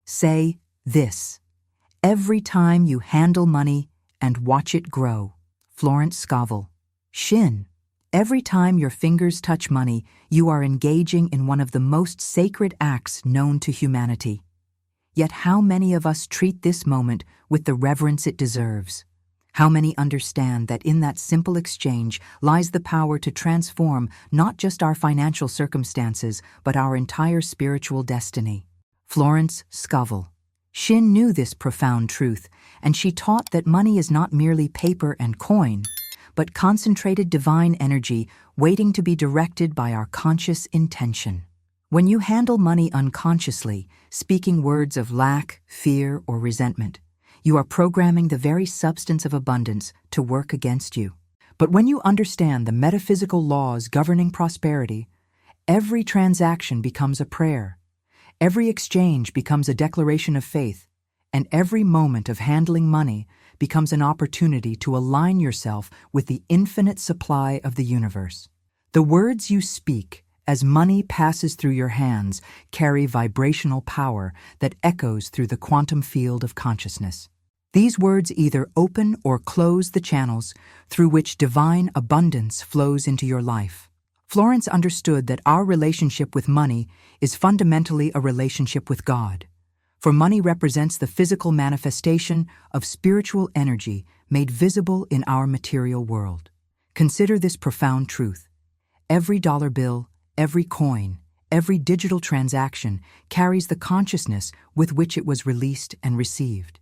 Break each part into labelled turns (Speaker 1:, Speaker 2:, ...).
Speaker 1: Say this every time you handle money and watch it grow. Florence Scovel Shinn. Every time your fingers touch money, you are engaging in one of the most sacred acts known to humanity. Yet how many of us treat this moment with the reverence it deserves? How many understand that in that simple exchange lies the power to transform not just our financial circumstances, but our entire spiritual destiny? Florence Scovel Shinn knew this profound truth, and she taught that money is not merely paper and coin, but concentrated divine energy waiting to be directed by our conscious intention. When you handle money unconsciously, speaking words of lack, fear, or resentment, you are programming the very substance of abundance to work against you. But when you understand the metaphysical laws governing prosperity, every transaction becomes a prayer, every exchange becomes a declaration of faith, and every moment of handling money becomes an opportunity to align yourself with the infinite supply of the universe. The words you speak as money passes through your hands carry vibrational power that echoes through the quantum field of consciousness. These words either open or close the channels through which divine abundance flows into your life. Florence understood that our relationship with money is fundamentally a relationship with God, for money represents the physical manifestation of spiritual energy made visible in our material world. Consider this profound truth. Every dollar bill, every coin, every digital transaction carries the consciousness with which it was released and received.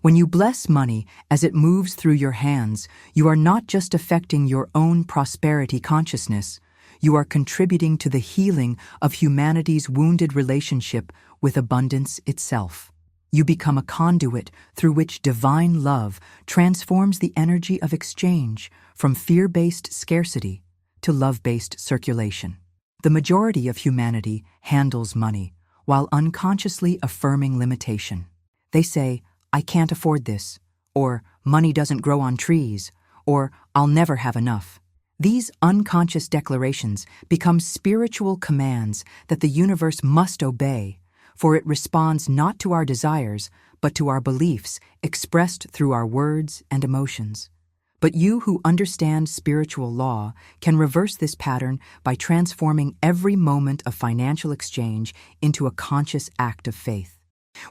Speaker 1: When you bless money as it moves through your hands, you are not just affecting your own prosperity consciousness, you are contributing to the healing of humanity's wounded relationship with abundance itself. You become a conduit through which divine love transforms the energy of exchange from fear-based scarcity to love-based circulation. The majority of humanity handles money while unconsciously affirming limitation. They say, "I can't afford this," or "money doesn't grow on trees," or "I'll never have enough." These unconscious declarations become spiritual commands that the universe must obey, for it responds not to our desires, but to our beliefs expressed through our words and emotions. But you who understand spiritual law can reverse this pattern by transforming every moment of financial exchange into a conscious act of faith.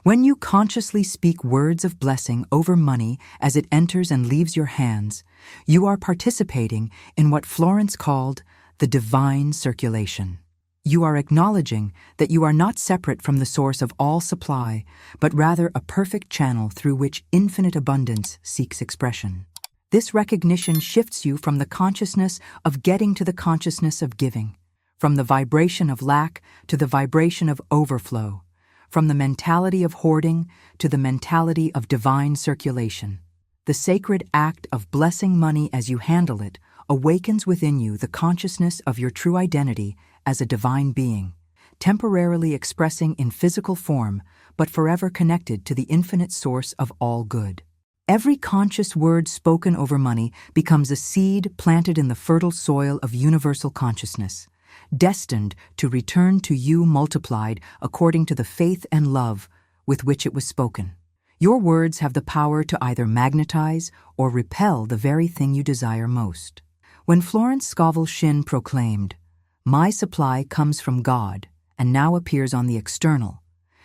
Speaker 1: When you consciously speak words of blessing over money as it enters and leaves your hands, you are participating in what Florence called the divine circulation. You are acknowledging that you are not separate from the source of all supply, but rather a perfect channel through which infinite abundance seeks expression. This recognition shifts you from the consciousness of getting to the consciousness of giving, from the vibration of lack to the vibration of overflow, from the mentality of hoarding to the mentality of divine circulation. The sacred act of blessing money as you handle it awakens within you the consciousness of your true identity as a divine being, temporarily expressing in physical form, but forever connected to the infinite source of all good. Every conscious word spoken over money becomes a seed planted in the fertile soil of universal consciousness, destined to return to you multiplied according to the faith and love with which it was spoken. Your words have the power to either magnetize or repel the very thing you desire most. When Florence Scovel Shinn proclaimed, "My supply comes from God and now appears on the external,"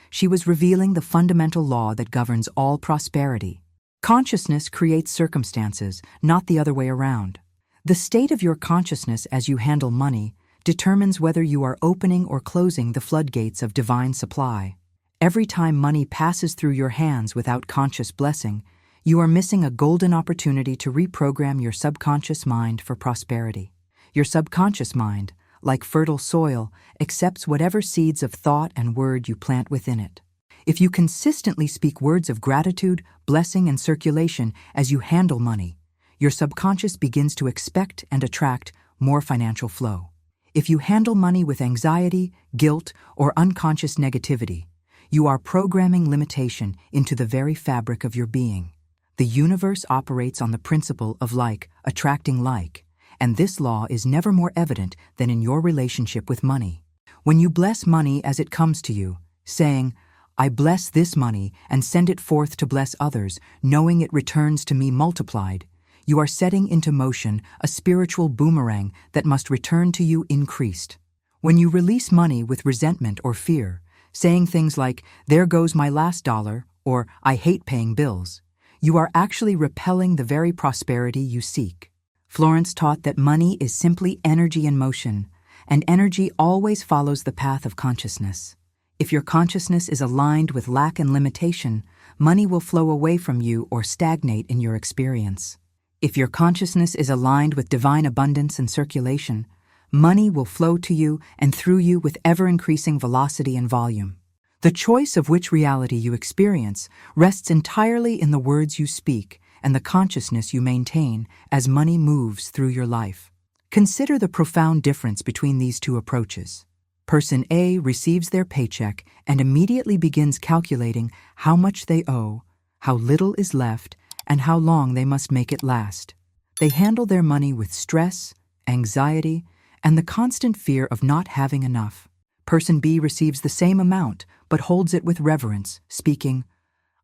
Speaker 1: she was revealing the fundamental law that governs all prosperity. Consciousness creates circumstances, not the other way around. The state of your consciousness as you handle money determines whether you are opening or closing the floodgates of divine supply. Every time money passes through your hands without conscious blessing, you are missing a golden opportunity to reprogram your subconscious mind for prosperity. Your subconscious mind, like fertile soil, accepts whatever seeds of thought and word you plant within it. If you consistently speak words of gratitude, blessing, and circulation as you handle money, your subconscious begins to expect and attract more financial flow. If you handle money with anxiety, guilt, or unconscious negativity, you are programming limitation into the very fabric of your being. The universe operates on the principle of like attracting like, and this law is never more evident than in your relationship with money. When you bless money as it comes to you, saying, I bless this money and send it forth to bless others, knowing it returns to me multiplied. You are setting into motion a spiritual boomerang that must return to you increased. When you release money with resentment or fear, saying things like, "There goes my last dollar," or "I hate paying bills," you are actually repelling the very prosperity you seek. Florence taught that money is simply energy in motion, and energy always follows the path of consciousness. If your consciousness is aligned with lack and limitation, money will flow away from you or stagnate in your experience. If your consciousness is aligned with divine abundance and circulation, money will flow to you and through you with ever-increasing velocity and volume. The choice of which reality you experience rests entirely in the words you speak and the consciousness you maintain as money moves through your life. Consider the profound difference between these two approaches. Person A receives their paycheck and immediately begins calculating how much they owe, how little is left, and how long they must make it last. They handle their money with stress, anxiety, and the constant fear of not having enough. Person B receives the same amount, but holds it with reverence, speaking,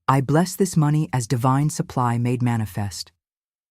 Speaker 1: "I bless this money as divine supply made manifest.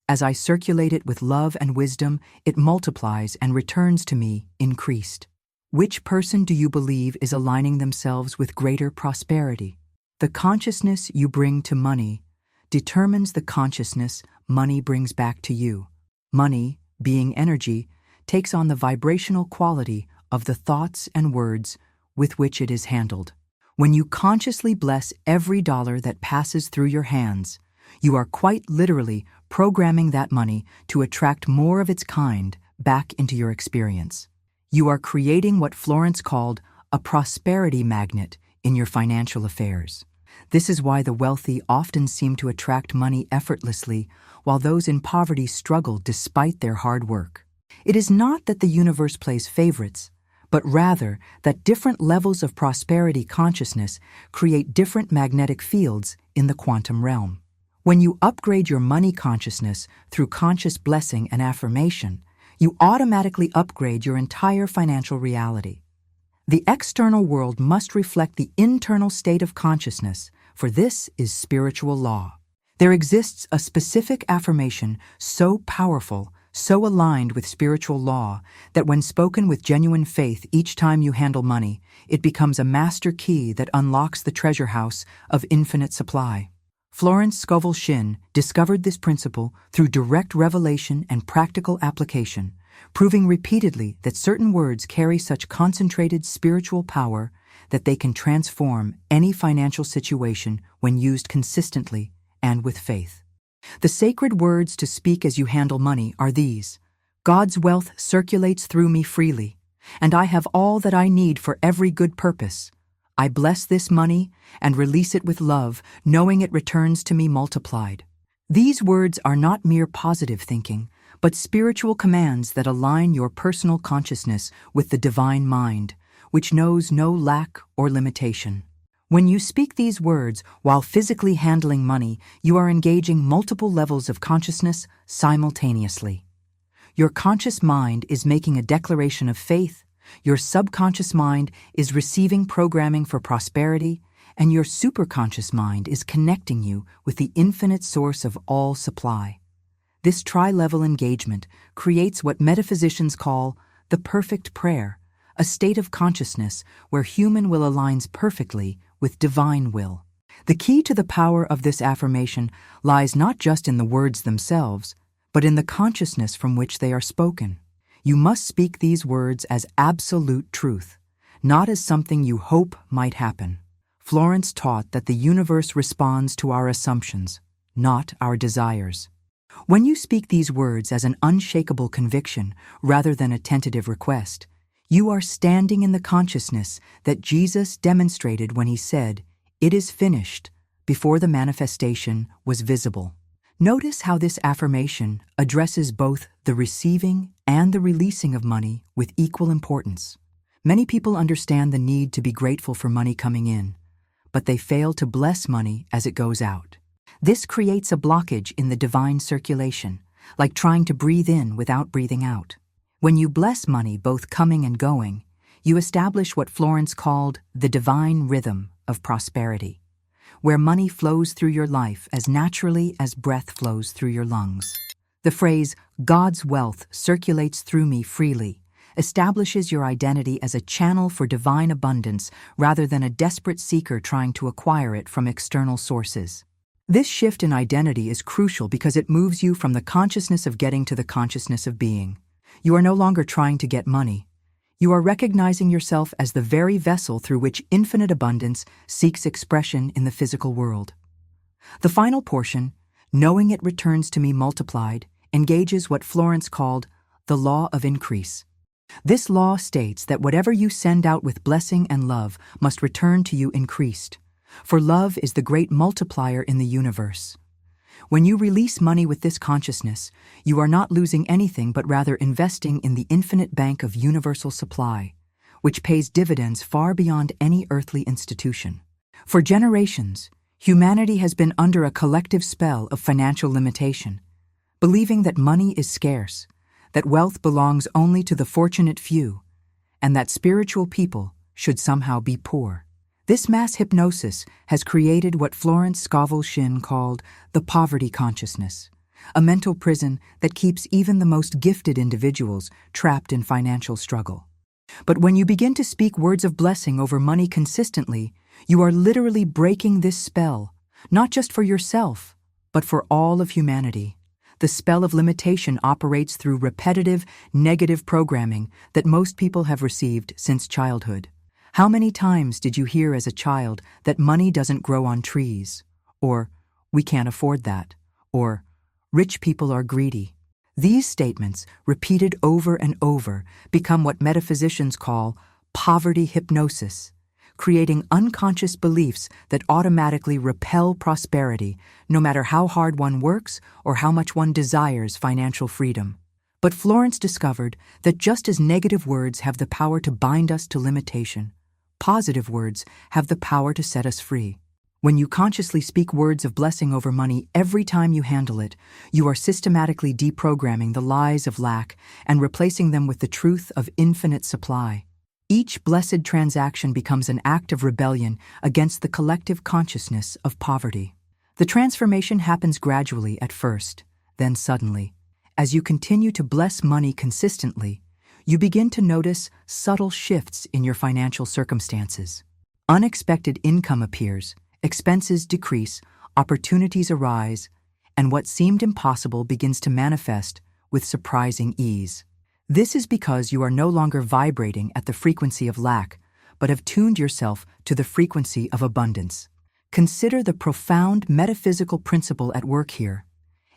Speaker 1: As I circulate it with love and wisdom, it multiplies and returns to me increased." Which person do you believe is aligning themselves with greater prosperity? The consciousness you bring to money determines the consciousness money brings back to you. Money, being energy, takes on the vibrational quality of the thoughts and words with which it is handled. When you consciously bless every dollar that passes through your hands, you are quite literally programming that money to attract more of its kind back into your experience. You are creating what Florence called a prosperity magnet in your financial affairs. This is why the wealthy often seem to attract money effortlessly, while those in poverty struggle despite their hard work. It is not that the universe plays favorites, but rather that different levels of prosperity consciousness create different magnetic fields in the quantum realm. When you upgrade your money consciousness through conscious blessing and affirmation, you automatically upgrade your entire financial reality. The external world must reflect the internal state of consciousness, for this is spiritual law. There exists a specific affirmation so powerful, so aligned with spiritual law, that when spoken with genuine faith each time you handle money, it becomes a master key that unlocks the treasure house of infinite supply. Florence Scovel Shinn discovered this principle through direct revelation and practical application, proving repeatedly that certain words carry such concentrated spiritual power that they can transform any financial situation when used consistently and with faith. The sacred words to speak as you handle money are these: "God's wealth circulates through me freely, and I have all that I need for every good purpose. I bless this money and release it with love, knowing it returns to me multiplied." These words are not mere positive thinking, but spiritual commands that align your personal consciousness with the divine mind, which knows no lack or limitation. When you speak these words while physically handling money, you are engaging multiple levels of consciousness simultaneously. Your conscious mind is making a declaration of faith, your subconscious mind is receiving programming for prosperity, and your superconscious mind is connecting you with the infinite source of all supply. This tri-level engagement creates what metaphysicians call the perfect prayer, a state of consciousness where human will aligns perfectly with divine will. The key to the power of this affirmation lies not just in the words themselves, but in the consciousness from which they are spoken. You must speak these words as absolute truth, not as something you hope might happen. Florence taught that the universe responds to our assumptions, not our desires. When you speak these words as an unshakable conviction rather than a tentative request, you are standing in the consciousness that Jesus demonstrated when he said, "It is finished," before the manifestation was visible. Notice how this affirmation addresses both the receiving and the releasing of money with equal importance. Many people understand the need to be grateful for money coming in, but they fail to bless money as it goes out. This creates a blockage in the divine circulation, like trying to breathe in without breathing out. When you bless money both coming and going, you establish what Florence called the divine rhythm of prosperity, where money flows through your life as naturally as breath flows through your lungs. The phrase, "God's wealth circulates through me freely," establishes your identity as a channel for divine abundance rather than a desperate seeker trying to acquire it from external sources. This shift in identity is crucial because it moves you from the consciousness of getting to the consciousness of being. You are no longer trying to get money. You are recognizing yourself as the very vessel through which infinite abundance seeks expression in the physical world. The final portion, "Knowing it returns to me multiplied," engages what Florence called the law of increase. This law states that whatever you send out with blessing and love must return to you increased, for love is the great multiplier in the universe. When you release money with this consciousness, you are not losing anything but rather investing in the infinite bank of universal supply, which pays dividends far beyond any earthly institution. For generations, humanity has been under a collective spell of financial limitation, believing that money is scarce, that wealth belongs only to the fortunate few, and that spiritual people should somehow be poor. This mass hypnosis has created what Florence Scovel Shinn called the poverty consciousness, a mental prison that keeps even the most gifted individuals trapped in financial struggle. But when you begin to speak words of blessing over money consistently, you are literally breaking this spell, not just for yourself, but for all of humanity. The spell of limitation operates through repetitive, negative programming that most people have received since childhood. How many times did you hear as a child that money doesn't grow on trees? Or, "We can't afford that." Or, "Rich people are greedy." These statements, repeated over and over, become what metaphysicians call poverty hypnosis, creating unconscious beliefs that automatically repel prosperity, no matter how hard one works or how much one desires financial freedom. But Florence discovered that just as negative words have the power to bind us to limitation, positive words have the power to set us free. When you consciously speak words of blessing over money every time you handle it, you are systematically deprogramming the lies of lack and replacing them with the truth of infinite supply. Each blessed transaction becomes an act of rebellion against the collective consciousness of poverty. The transformation happens gradually at first, then suddenly. As you continue to bless money consistently, you begin to notice subtle shifts in your financial circumstances. Unexpected income appears, expenses decrease, opportunities arise, and what seemed impossible begins to manifest with surprising ease. This is because you are no longer vibrating at the frequency of lack, but have tuned yourself to the frequency of abundance. Consider the profound metaphysical principle at work here.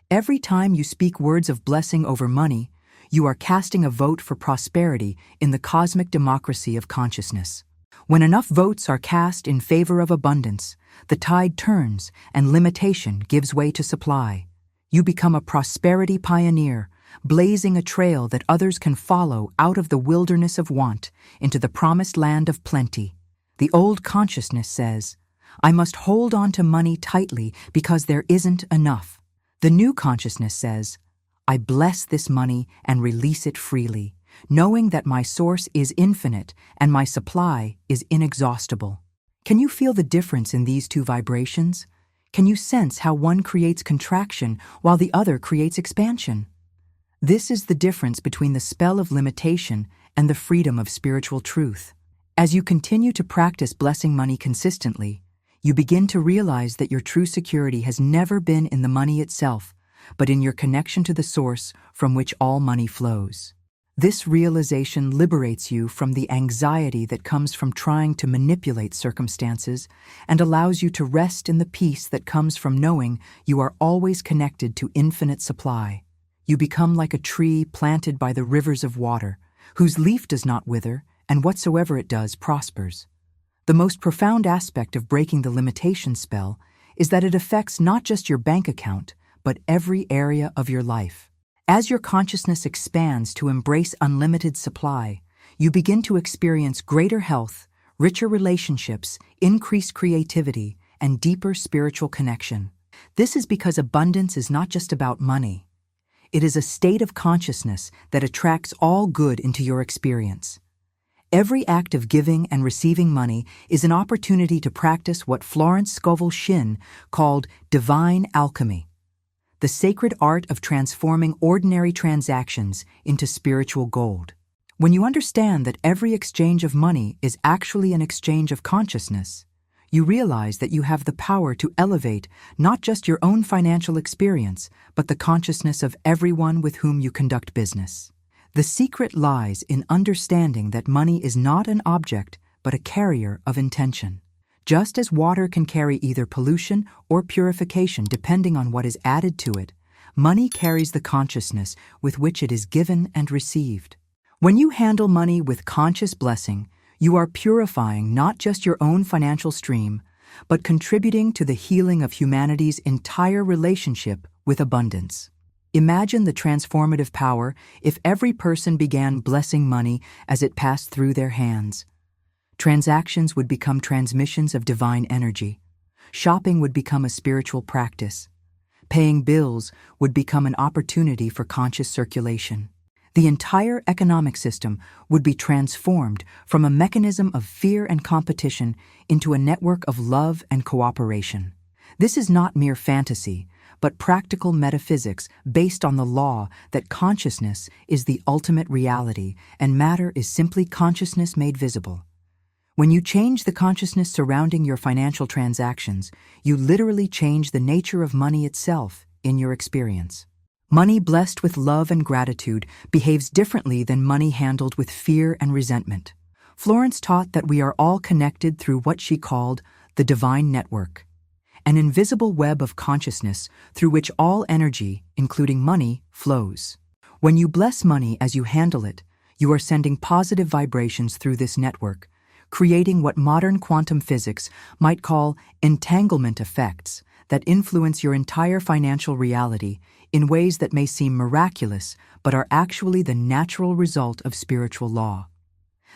Speaker 1: Every time you speak words of blessing over money, you are casting a vote for prosperity in the cosmic democracy of consciousness. When enough votes are cast in favor of abundance, the tide turns and limitation gives way to supply. You become a prosperity pioneer, blazing a trail that others can follow out of the wilderness of want into the promised land of plenty. The old consciousness says, "I must hold on to money tightly because there isn't enough." The new consciousness says, "I bless this money and release it freely, knowing that my source is infinite and my supply is inexhaustible." Can you feel the difference in these two vibrations? Can you sense how one creates contraction while the other creates expansion? This is the difference between the spell of limitation and the freedom of spiritual truth. As you continue to practice blessing money consistently, you begin to realize that your true security has never been in the money itself, but in your connection to the source from which all money flows. This realization liberates you from the anxiety that comes from trying to manipulate circumstances and allows you to rest in the peace that comes from knowing you are always connected to infinite supply. You become like a tree planted by the rivers of water, whose leaf does not wither, and whatsoever it does prospers. The most profound aspect of breaking the limitation spell is that it affects not just your bank account, but every area of your life. As your consciousness expands to embrace unlimited supply, you begin to experience greater health, richer relationships, increased creativity, and deeper spiritual connection. This is because abundance is not just about money. It is a state of consciousness that attracts all good into your experience. Every act of giving and receiving money is an opportunity to practice what Florence Scovel Shinn called divine alchemy, the sacred art of transforming ordinary transactions into spiritual gold. When you understand that every exchange of money is actually an exchange of consciousness, you realize that you have the power to elevate not just your own financial experience, but the consciousness of everyone with whom you conduct business. The secret lies in understanding that money is not an object, but a carrier of intention. Just as water can carry either pollution or purification depending on what is added to it, money carries the consciousness with which it is given and received. When you handle money with conscious blessing, you are purifying not just your own financial stream, but contributing to the healing of humanity's entire relationship with abundance. Imagine the transformative power if every person began blessing money as it passed through their hands. Transactions would become transmissions of divine energy. Shopping would become a spiritual practice. Paying bills would become an opportunity for conscious circulation. The entire economic system would be transformed from a mechanism of fear and competition into a network of love and cooperation. This is not mere fantasy, but practical metaphysics based on the law that consciousness is the ultimate reality and matter is simply consciousness made visible. When you change the consciousness surrounding your financial transactions, you literally change the nature of money itself in your experience. Money blessed with love and gratitude behaves differently than money handled with fear and resentment. Florence taught that we are all connected through what she called the divine network, an invisible web of consciousness through which all energy, including money, flows. When you bless money as you handle it, you are sending positive vibrations through this network, creating what modern quantum physics might call entanglement effects that influence your entire financial reality in ways that may seem miraculous but are actually the natural result of spiritual law.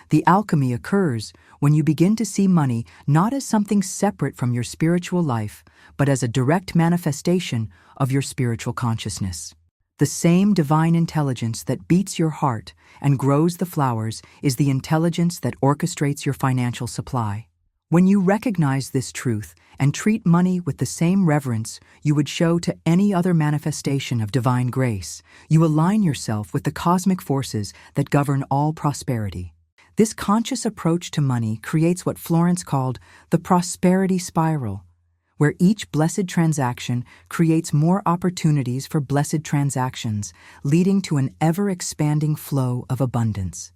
Speaker 1: The alchemy occurs when you begin to see money not as something separate from your spiritual life, but as a direct manifestation of your spiritual consciousness. The same divine intelligence that beats your heart and grows the flowers is the intelligence that orchestrates your financial supply. When you recognize this truth and treat money with the same reverence you would show to any other manifestation of divine grace, you align yourself with the cosmic forces that govern all prosperity. This conscious approach to money creates what Florence called the prosperity spiral, where each blessed transaction creates more opportunities for blessed transactions, leading to an ever-expanding flow of abundance.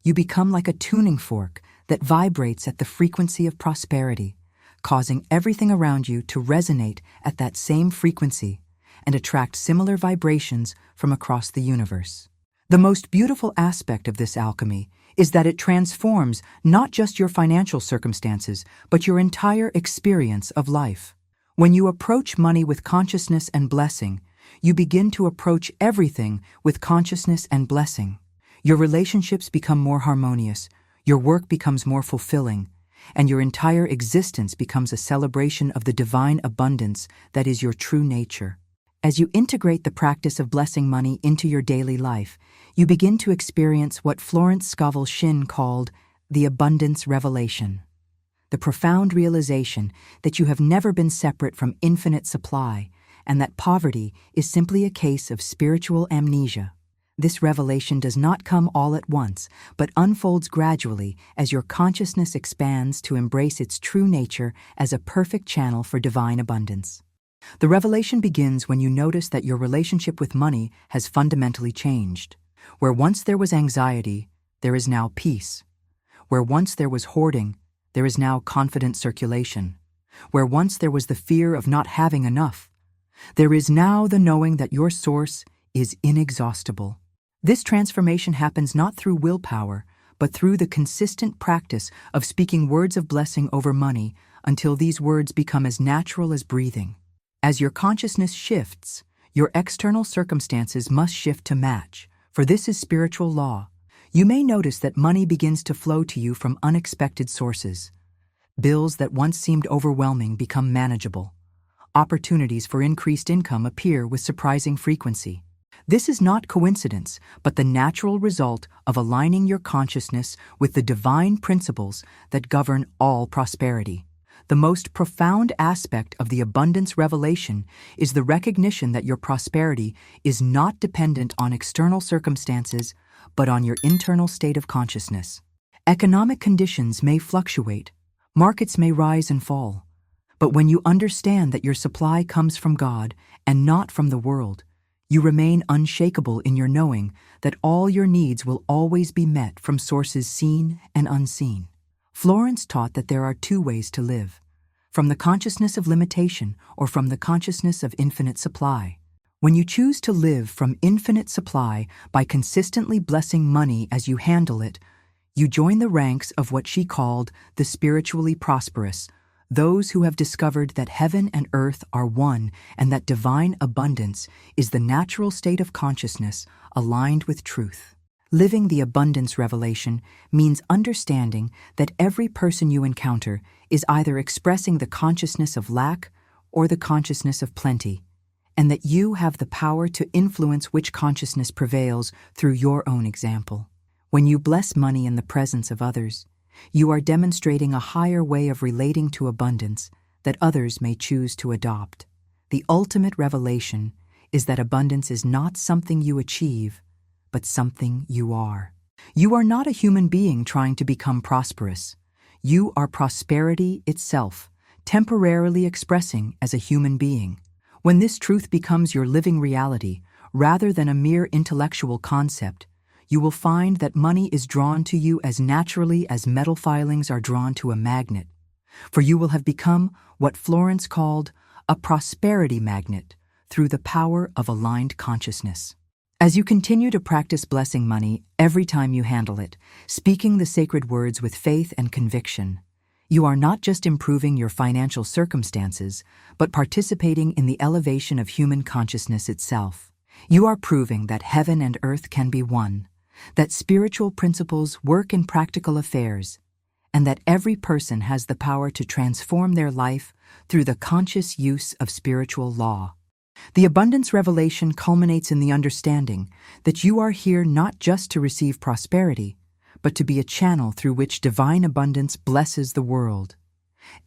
Speaker 1: You become like a tuning fork that vibrates at the frequency of prosperity, causing everything around you to resonate at that same frequency and attract similar vibrations from across the universe. The most beautiful aspect of this alchemy is that it transforms not just your financial circumstances, but your entire experience of life. When you approach money with consciousness and blessing, you begin to approach everything with consciousness and blessing. Your relationships become more harmonious, your work becomes more fulfilling, and your entire existence becomes a celebration of the divine abundance that is your true nature. As you integrate the practice of blessing money into your daily life, you begin to experience what Florence Scovel Shinn called the abundance revelation, the profound realization that you have never been separate from infinite supply and that poverty is simply a case of spiritual amnesia. This revelation does not come all at once, but unfolds gradually as your consciousness expands to embrace its true nature as a perfect channel for divine abundance. The revelation begins when you notice that your relationship with money has fundamentally changed. Where once there was anxiety, there is now peace. Where once there was hoarding, there is now confident circulation. Where once there was the fear of not having enough, there is now the knowing that your source is inexhaustible. This transformation happens not through willpower, but through the consistent practice of speaking words of blessing over money until these words become as natural as breathing. As your consciousness shifts, your external circumstances must shift to match, for this is spiritual law. You may notice that money begins to flow to you from unexpected sources. Bills that once seemed overwhelming become manageable. Opportunities for increased income appear with surprising frequency. This is not coincidence, but the natural result of aligning your consciousness with the divine principles that govern all prosperity. The most profound aspect of the abundance revelation is the recognition that your prosperity is not dependent on external circumstances, but on your internal state of consciousness. Economic conditions may fluctuate, markets may rise and fall, but when you understand that your supply comes from God and not from the world, you remain unshakable in your knowing that all your needs will always be met from sources seen and unseen. Florence taught that there are two ways to live: from the consciousness of limitation or from the consciousness of infinite supply. When you choose to live from infinite supply by consistently blessing money as you handle it, you join the ranks of what she called the spiritually prosperous, those who have discovered that heaven and earth are one and that divine abundance is the natural state of consciousness aligned with truth. Living the abundance revelation means understanding that every person you encounter is either expressing the consciousness of lack or the consciousness of plenty, and that you have the power to influence which consciousness prevails through your own example. When you bless money in the presence of others, you are demonstrating a higher way of relating to abundance that others may choose to adopt. The ultimate revelation is that abundance is not something you achieve, but something you are. You are not a human being trying to become prosperous. You are prosperity itself, temporarily expressing as a human being. When this truth becomes your living reality, rather than a mere intellectual concept, you will find that money is drawn to you as naturally as metal filings are drawn to a magnet. For you will have become what Florence called a prosperity magnet through the power of aligned consciousness. As you continue to practice blessing money every time you handle it, speaking the sacred words with faith and conviction, you are not just improving your financial circumstances, but participating in the elevation of human consciousness itself. You are proving that heaven and earth can be one, that spiritual principles work in practical affairs, and that every person has the power to transform their life through the conscious use of spiritual law. The abundance revelation culminates in the understanding that you are here not just to receive prosperity, but to be a channel through which divine abundance blesses the world.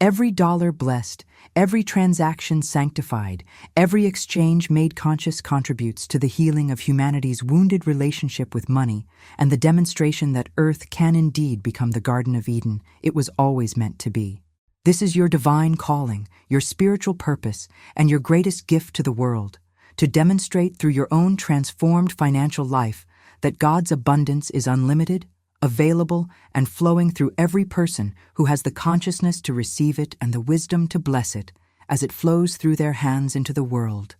Speaker 1: Every dollar blessed, every transaction sanctified, every exchange made conscious contributes to the healing of humanity's wounded relationship with money and the demonstration that earth can indeed become the Garden of Eden it was always meant to be. This is your divine calling, your spiritual purpose, and your greatest gift to the world, to demonstrate through your own transformed financial life that God's abundance is unlimited, available, and flowing through every person who has the consciousness to receive it and the wisdom to bless it as it flows through their hands into the world.